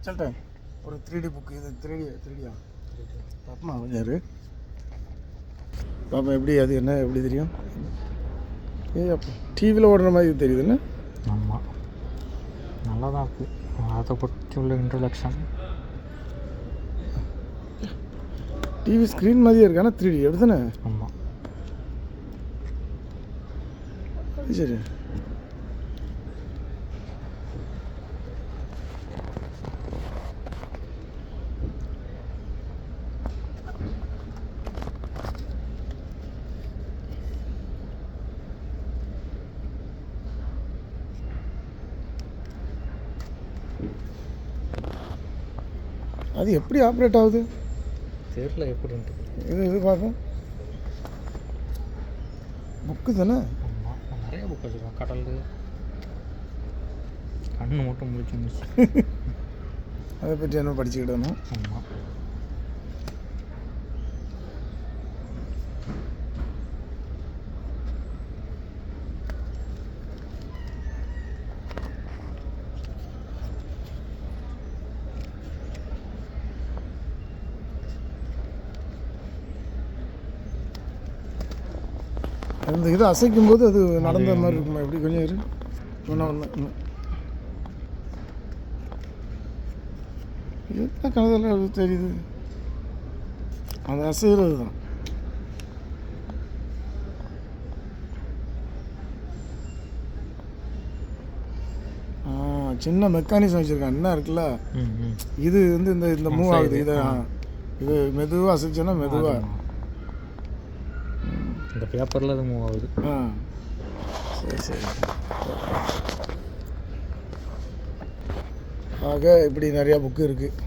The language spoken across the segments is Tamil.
சொல்லிட்டேன் ஒரு 3D புக்கு. இது 3Dயா பாப்பமா கொஞ்சம் இரு பாப்பா. எப்படி அது என்ன எப்படி தெரியும்? அப்போ டிவியில் ஓடுற மாதிரி தெரியுதுல்ல? ஆமாம், நல்லா தான் இருக்குது. அதை பற்றி உள்ள இன்ட்ரடக்ஷன் டிவி ஸ்க்ரீன் மாதிரியே இருக்கு, ஆனால் 3D எடுத்துனே. ஆமாம், சரி. அது எப்படி ஆப்ரேட் ஆகுது தெரியல எப்படின்ட்டு. இது பார்ப்போம். புக்கு தானே? ஆமாம், நிறைய புக் வச்சுருக்கோம். கடல் கண்ணு மட்டும் முடிச்சு அதை பற்றி என்ன படிச்சுக்கிட்டணும். ஆமாம், அந்த இதை அசைக்கும் போது அது நடந்த மாதிரி இருக்குமா? எப்படி கொஞ்சம் இரு. என்ன கணதில் தெரியுது? அது அசைகிறது தான். சின்ன மெக்கானிசம் வச்சுருக்கான். என்ன இருக்குல்ல, இது வந்து இந்த மூவ் ஆகுது. இது மெதுவாக அசைச்சோன்னா மெதுவாக இந்த பேப்பரில் அது மூவ் ஆகுது. சரி சரி. ஆக இப்படி நிறையா புக்கு இருக்குது.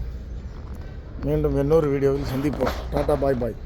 மீண்டும் இன்னொரு வீடியோவில் சந்திப்போம். டாட்டா பாய் பாய்.